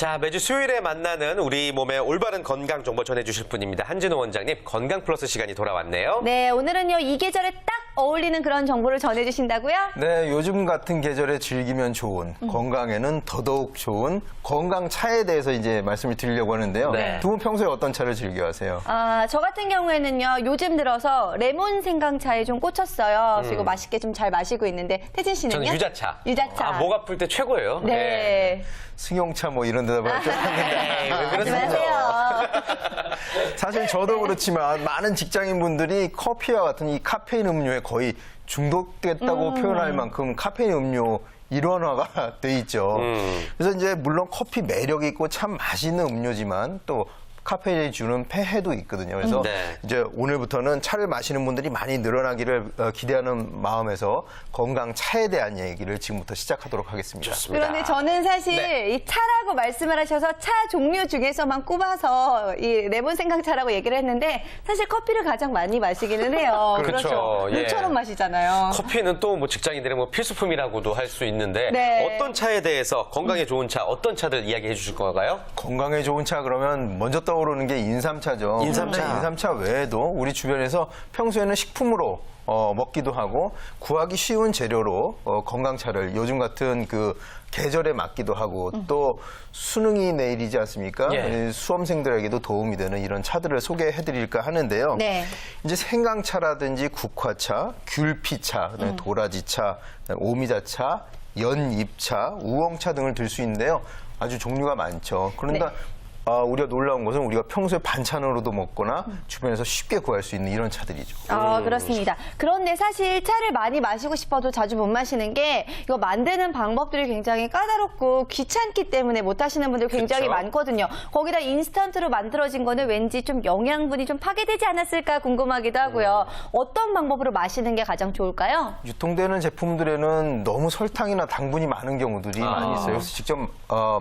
자, 매주 수요일에 만나는 우리 몸의 올바른 건강 정보 전해주실 분입니다. 한진호 원장님, 건강 플러스 시간이 돌아왔네요. 네, 오늘은요, 이 계절에 딱 어울리는 그런 정보를 전해주신다고요? 네, 요즘 같은 계절에 즐기면 좋은, 건강에는 더더욱 좋은 건강차에 대해서 이제 말씀을 드리려고 하는데요. 네. 두 분 평소에 어떤 차를 즐겨 하세요? 저 같은 경우에는요, 요즘 들어서 레몬 생강차에 좀 꽂혔어요. 그리고 맛있게 좀 잘 마시고 있는데, 태진 씨는요? 저는 유자차. 유자차. 아, 목 아플 때 최고예요. 네. 승용차 뭐 이런 데다 말좀 네, 왜 하지 그러세요? 마세요. 사실 저도 그렇지만 많은 직장인분들이 커피와 같은 이 카페인 음료에 거의 중독됐다고 표현할 만큼 카페인 음료 일원화가 돼 있죠. 그래서 이제 물론 커피 매력이 있고 참 맛있는 음료지만 또 카페인이 주는 폐해도 있거든요. 그래서 네. 이제 오늘부터는 차를 마시는 분들이 많이 늘어나기를 기대하는 마음에서 건강 차에 대한 얘기를 지금부터 시작하도록 하겠습니다. 좋습니다. 그런데 저는 사실 네. 이 차라고 말씀을 하셔서 차 종류 중에서만 꼽아서 이 레몬 생강차라고 얘기를 했는데 사실 커피를 가장 많이 마시기는 해요. 그렇죠. 예. 물처럼 마시잖아요. 커피는 또 뭐 직장인들의 뭐 필수품이라고도 할 수 있는데 네. 어떤 차에 대해서 건강에 좋은 차, 어떤 차들 이야기해 주실 건가요? 건강에 좋은 차 그러면 먼저 떠오르는 게 인삼차죠. 인삼차. 근데 인삼차 외에도 우리 주변에서 평소에는 식품으로 먹기도 하고 구하기 쉬운 재료로 건강차를 요즘 같은 그 계절에 맞기도 하고 또 수능이 내일이지 않습니까? 예. 수험생들에게도 도움이 되는 이런 차들을 소개해드릴까 하는데요. 네. 이제 생강차라든지 국화차, 귤피차, 그다음에 도라지차, 그다음에 오미자차, 연잎차, 우엉차 등을 들 수 있는데요. 아주 종류가 많죠. 그러니까 우리가 놀라운 것은 우리가 평소에 반찬으로도 먹거나 주변에서 쉽게 구할 수 있는 이런 차들이죠. 그렇습니다. 그런데 사실 차를 많이 마시고 싶어도 자주 못 마시는 게 이거 만드는 방법들이 굉장히 까다롭고 귀찮기 때문에 못 하시는 분들 굉장히 그렇죠. 많거든요. 거기다 인스턴트로 만들어진 거는 왠지 좀 영양분이 좀 파괴되지 않았을까 궁금하기도 하고요. 어떤 방법으로 마시는 게 가장 좋을까요? 유통되는 제품들에는 너무 설탕이나 당분이 많은 경우들이 많이 있어요. 그래서 직접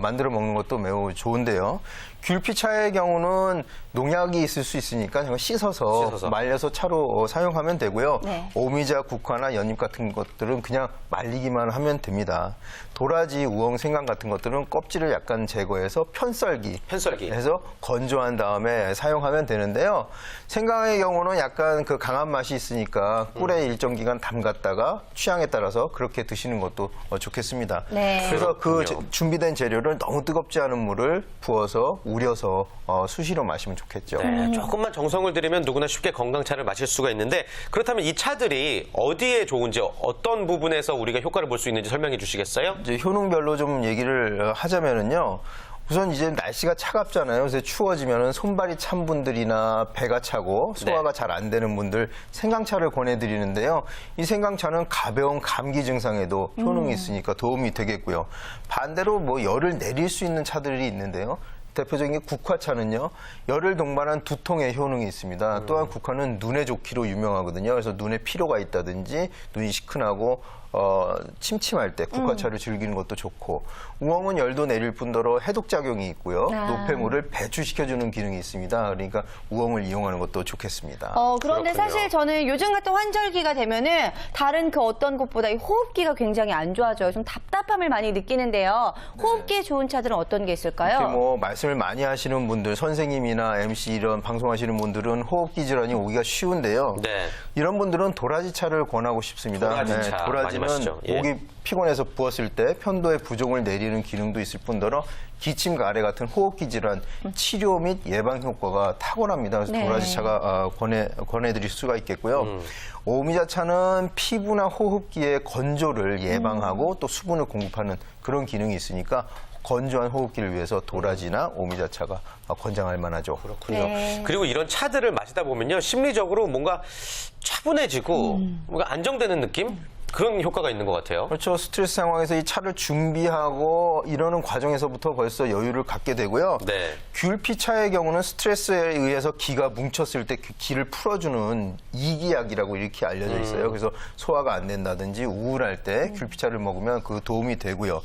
만들어 먹는 것도 매우 좋은데요. 귤피차의 경우는 농약이 있을 수 있으니까 그냥 씻어서 말려서 차로 사용하면 되고요. 네. 오미자, 국화나 연잎 같은 것들은 그냥 말리기만 하면 됩니다. 도라지, 우엉, 생강 같은 것들은 껍질을 약간 제거해서 편썰기 해서 건조한 다음에 사용하면 되는데요. 생강의 경우는 약간 그 강한 맛이 있으니까 꿀에 일정 기간 담갔다가 취향에 따라서 그렇게 드시는 것도 좋겠습니다. 네. 그래서 그 그렇군요. 준비된 재료를 너무 뜨겁지 않은 물을 부어서 우려서 수시로 마시면 좋겠죠. 네, 조금만 정성을 들이면 누구나 쉽게 건강차를 마실 수가 있는데 그렇다면 이 차들이 어디에 좋은지 어떤 부분에서 우리가 효과를 볼 수 있는지 설명해 주시겠어요? 이제 효능별로 좀 얘기를 하자면은요. 우선 이제 날씨가 차갑잖아요. 그래서 추워지면은 손발이 찬 분들이나 배가 차고 소화가 잘 안 되는 분들 생강차를 권해드리는데요. 이 생강차는 가벼운 감기 증상에도 효능이 있으니까 도움이 되겠고요. 반대로 뭐 열을 내릴 수 있는 차들이 있는데요. 대표적인 게 국화차는요. 열을 동반한 두통의 효능이 있습니다. 또한 국화는 눈에 좋기로 유명하거든요. 그래서 눈에 피로가 있다든지 눈이 시큰하고 침침할 때 국화차를 즐기는 것도 좋고 우엉은 열도 내릴 뿐더러 해독작용이 있고요. 노폐물을 배출시켜주는 기능이 있습니다. 그러니까 우엉을 이용하는 것도 좋겠습니다. 그런데 그렇군요. 사실 저는 요즘 같은 환절기가 되면은 다른 그 어떤 것보다 이 호흡기가 굉장히 안 좋아져요. 좀 답답함을 많이 느끼는데요. 호흡기에 좋은 차들은 어떤 게 있을까요? 이렇게 뭐 말씀을 많이 하시는 분들, 선생님이나 MC 이런 방송하시는 분들은 호흡기 질환이 오기가 쉬운데요. 네. 이런 분들은 도라지차를 권하고 싶습니다. 도라지차 많이 마시죠. 예. 목이 피곤해서 부었을 때 편도의 부종을 내리는 기능도 있을 뿐더러 기침, 가래 같은 호흡기 질환 치료 및 예방 효과가 탁월합니다. 그래서 네. 도라지차가 권해드릴 수가 있겠고요. 오미자차는 피부나 호흡기의 건조를 예방하고 또 수분을 공급하는 그런 기능이 있으니까 건조한 호흡기를 위해서 도라지나 오미자차가 권장할 만하죠. 그렇군요. 네. 그리고 이런 차들을 마시다 보면요. 심리적으로 뭔가 차분해지고 뭔가 안정되는 느낌? 그런 효과가 있는 것 같아요. 그렇죠. 스트레스 상황에서 이 차를 준비하고 이러는 과정에서부터 벌써 여유를 갖게 되고요. 네. 귤피차의 경우는 스트레스에 의해서 기가 뭉쳤을 때 그 기를 풀어주는 이기약이라고 이렇게 알려져 있어요. 그래서 소화가 안 된다든지 우울할 때 귤피차를 먹으면 그 도움이 되고요.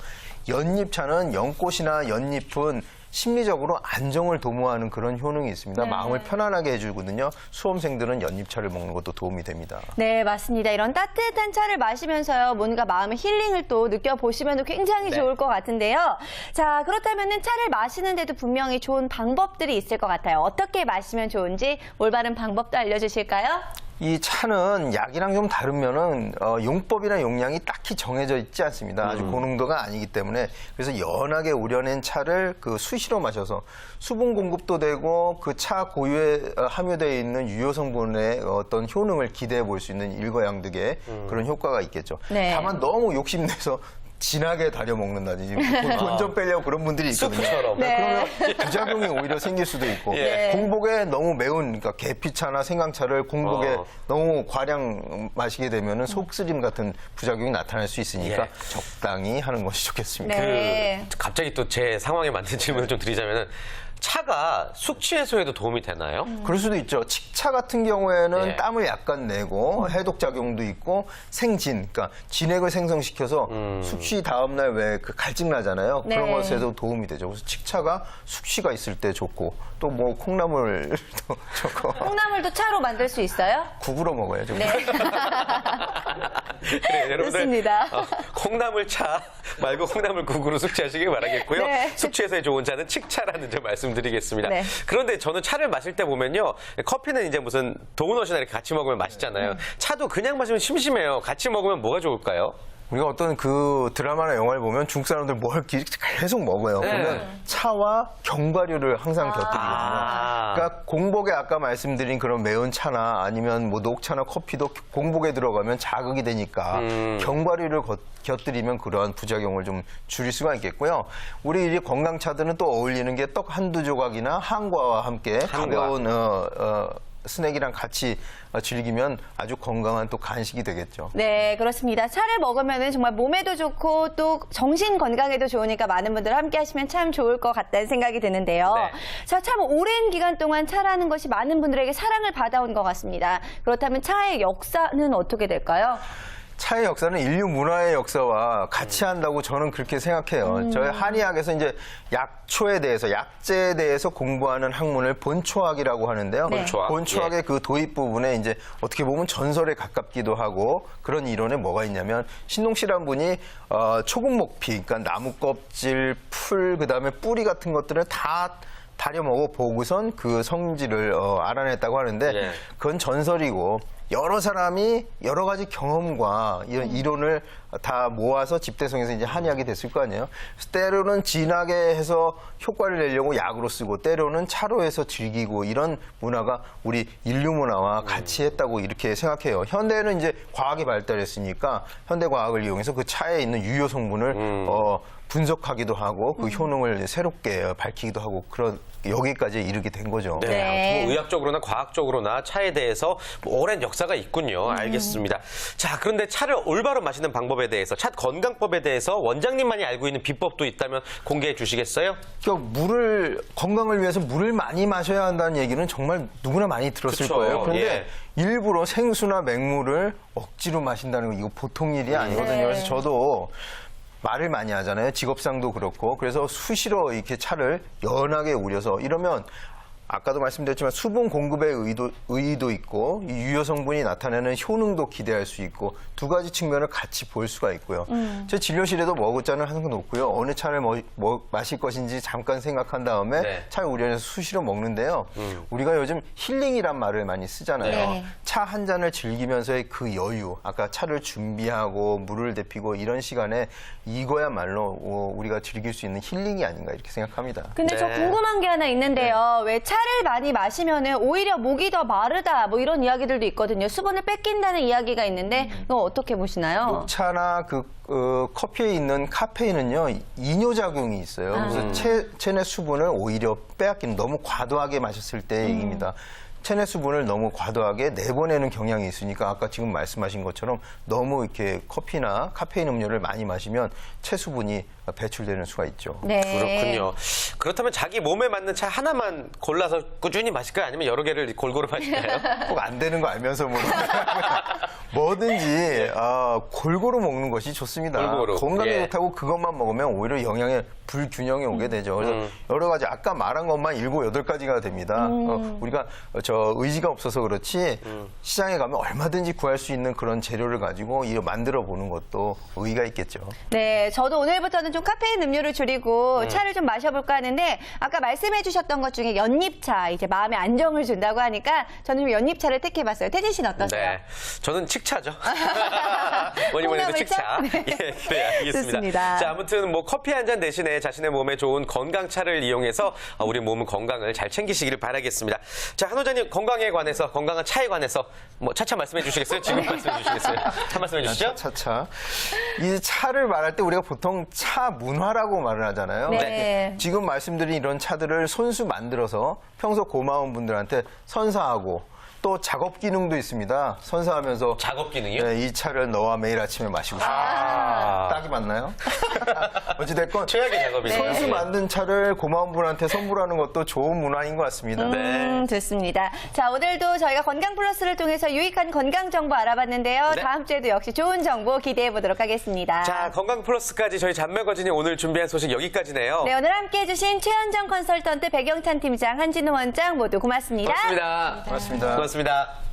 연잎차는 연꽃이나 연잎은 심리적으로 안정을 도모하는 그런 효능이 있습니다. 네. 마음을 편안하게 해주거든요. 수험생들은 연잎차를 먹는 것도 도움이 됩니다. 네, 맞습니다. 이런 따뜻한 차를 마시면서요, 뭔가 마음의 힐링을 또 느껴보시면 굉장히 네. 좋을 것 같은데요. 자, 그렇다면은 차를 마시는데도 분명히 좋은 방법들이 있을 것 같아요. 어떻게 마시면 좋은지 올바른 방법도 알려주실까요? 이 차는 약이랑 좀 다르면은 용법이나 용량이 딱히 정해져 있지 않습니다. 아주 고농도가 아니기 때문에 그래서 연하게 우려낸 차를 그 수시로 마셔서 수분 공급도 되고 그 차 고유에 함유되어 있는 유효 성분의 어떤 효능을 기대해 볼 수 있는 일거양득의 그런 효과가 있겠죠. 네. 다만 너무 욕심내서 진하게 다려 먹는다든지 돈 좀 빼려고 그런 분들이 있거든요. 수프처럼. 네. 그러면 부작용이 오히려 생길 수도 있고 예. 공복에 너무 매운 그러니까 계피차나 생강차를 공복에 너무 과량 마시게 되면 속쓰림 같은 부작용이 나타날 수 있으니까 예. 적당히 하는 것이 좋겠습니다. 네. 갑자기 또 제 상황에 맞는 질문을 좀 드리자면은 차가 숙취 해소에도 도움이 되나요? 그럴 수도 있죠. 칡차 같은 경우에는 예. 땀을 약간 내고 해독 작용도 있고 생진, 그러니까 진액을 생성시켜서 숙취 다음날 왜 그 갈증 나잖아요. 네. 그런 것에도 도움이 되죠. 그래서 칡차가 숙취가 있을 때 좋고 또 뭐 콩나물도 좋고 콩나물도 차로 만들 수 있어요? 국으로 먹어야죠. 네. 네, 여러분들 좋습니다. 콩나물 차 말고 콩나물국으로 숙취하시길 바라겠고요. 네. 숙취해소에 좋은 차는 칡차라는 점 말씀드리겠습니다. 네. 그런데 저는 차를 마실 때 보면요. 커피는 이제 무슨 도넛이나 이렇게 같이 먹으면 맛있잖아요. 차도 그냥 마시면 심심해요. 같이 먹으면 뭐가 좋을까요? 우리가 어떤 그 드라마나 영화를 보면 중국 사람들 뭘 계속 먹어요. 네. 그러면 차와 견과류를 항상 곁들이거든요. 아. 그러니까 공복에 아까 말씀드린 그런 매운 차나 아니면 뭐 녹차나 커피도 공복에 들어가면 자극이 되니까 견과류를 곁들이면 그러한 부작용을 좀 줄일 수가 있겠고요. 우리 이 건강차들은 또 어울리는 게 떡 한두 조각이나 한과와 함께 한과. 가벼운 스낵이랑 같이 즐기면 아주 건강한 또 간식이 되겠죠. 네, 그렇습니다. 차를 먹으면 정말 몸에도 좋고 또 정신 건강에도 좋으니까 많은 분들 함께 하시면 참 좋을 것 같다는 생각이 드는데요. 네. 자, 참 오랜 기간 동안 차라는 것이 많은 분들에게 사랑을 받아온 것 같습니다. 그렇다면 차의 역사는 어떻게 될까요? 차의 역사는 인류 문화의 역사와 같이 한다고 저는 그렇게 생각해요. 저희 한의학에서 이제 약초에 대해서, 약재에 대해서 공부하는 학문을 본초학이라고 하는데요. 네. 본초학. 본초학의 그 도입 부분에 이제 어떻게 보면 전설에 가깝기도 하고 그런 이론에 뭐가 있냐면 신동실한 분이 초국목피, 그러니까 나무 껍질, 풀, 그다음에 뿌리 같은 것들을 다 다려 먹어 보고선 그 성질을 알아냈다고 하는데 예. 그건 전설이고 여러 사람이 여러 가지 경험과 이런 이론을 다 모아서 집대성에서 이제 한의학이 됐을 거 아니에요. 그래서 때로는 진하게 해서 효과를 내려고 약으로 쓰고 때로는 차로 해서 즐기고 이런 문화가 우리 인류 문화와 같이 했다고 이렇게 생각해요. 현대는 이제 과학이 발달했으니까 현대 과학을 이용해서 그 차에 있는 유효 성분을 분석하기도 하고 그 효능을 새롭게 밝히기도 하고 그런 여기까지 이르게 된 거죠. 네. 네. 뭐 의학적으로나 과학적으로나 차에 대해서 뭐 오랜 역사가 있군요. 알겠습니다. 자, 그런데 차를 올바로 마시는 방법에 대해서, 차 건강법에 대해서 원장님만이 알고 있는 비법도 있다면 공개해 주시겠어요? 그러니까 물을 건강을 위해서 물을 많이 마셔야 한다는 얘기는 정말 누구나 많이 들었을 그쵸. 거예요. 그런데 예. 일부러 생수나 맹물을 억지로 마신다는 거 이거 보통 일이 아니거든요. 네. 그래서 저도 말을 많이 하잖아요. 직업상도 그렇고. 그래서 수시로 이렇게 차를 연하게 우려서 이러면 아까도 말씀드렸지만 수분 공급의 의의도 있고 이 유효 성분이 나타내는 효능도 기대할 수 있고 두 가지 측면을 같이 볼 수가 있고요. 제 진료실에도 머그잔을 하는 건 없고요. 어느 차를 마실 것인지 잠깐 생각한 다음에 네. 차를 우려내서 수시로 먹는데요. 우리가 요즘 힐링이란 말을 많이 쓰잖아요. 네. 차 한 잔을 즐기면서의 그 여유, 아까 차를 준비하고 물을 데피고 이런 시간에 이거야말로 우리가 즐길 수 있는 힐링이 아닌가 이렇게 생각합니다. 근데 저 네. 궁금한 게 하나 있는데요. 왜 차를 많이 마시면은 오히려 목이 더 마르다 뭐 이런 이야기들도 있거든요. 수분을 뺏긴다는 이야기가 있는데 이거 어떻게 보시나요? 녹차나 커피에 있는 카페인은요 이뇨작용이 있어요. 그래서 체내 수분을 오히려 빼앗기는 너무 과도하게 마셨을 때의 얘기입니다. 체내 수분을 너무 과도하게 내보내는 경향이 있으니까 아까 지금 말씀하신 것처럼 너무 이렇게 커피나 카페인 음료를 많이 마시면 체수분이 배출되는 수가 있죠. 네. 그렇군요. 그렇다면 자기 몸에 맞는 차 하나만 골라서 꾸준히 마실까요? 아니면 여러 개를 골고루 마실까요? 꼭 안 되는 거 알면서 뭐 뭐든지 골고루 먹는 것이 좋습니다. 골고루. 건강에 예. 좋다고 그것만 먹으면 오히려 영양의 불균형이 오게 되죠. 그래서 여러 가지 아까 말한 것만 7, 8가지가 됩니다. 우리가 의지가 없어서 그렇지 시장에 가면 얼마든지 구할 수 있는 그런 재료를 가지고 만들어 보는 것도 의의가 있겠죠. 네, 저도 오늘부터는 좀 카페인 음료를 줄이고 차를 좀 마셔볼까 하는데 아까 말씀해 주셨던 것 중에 연잎차, 이제 마음에 안정을 준다고 하니까 저는 좀 연잎차를 택해봤어요. 태진 씨는 어떠세요? 네, 저는 칡차죠. 뭐니 뭐니 해도 콩나물차? 칡차. 네. 예, 그래, 알겠습니다. 좋습니다. 자, 아무튼 뭐 커피 한 잔 대신에 자신의 몸에 좋은 건강차를 이용해서 우리 몸 건강을 잘 챙기시기를 바라겠습니다. 자, 한 원장님 건강에 관해서, 건강한 차에 관해서 뭐 차차 말씀해 주시겠어요? 지금 말씀해 주시겠어요? 차 말씀해 주시죠? 차차. 이 차를 말할 때 우리가 보통 차 문화라고 말을 하잖아요. 네. 지금 말씀드린 이런 차들을 손수 만들어서 평소 고마운 분들한테 선사하고 또 작업 기능도 있습니다. 선사하면서 작업 기능이요? 네, 이 차를 너와 매일 아침에 마시고 싶다. 아. 딱이 맞나요? 어찌됐건 최악의 작업이네요. 손수 예. 만든 차를 고마운 분한테 선물하는 것도 좋은 문화인 것 같습니다. 네. 좋습니다. 자, 오늘도 저희가 건강 플러스를 통해서 유익한 건강 정보 알아봤는데요. 네. 다음 주에도 역시 좋은 정보 기대해 보도록 하겠습니다. 자, 건강 플러스까지 저희 잔매거진이 오늘 준비한 소식 여기까지네요. 네, 오늘 함께 해주신 최현정 컨설턴트, 백영찬 팀장, 한진우 원장 모두 고맙습니다. 고맙습니다. 고맙습니다. 고맙습니다.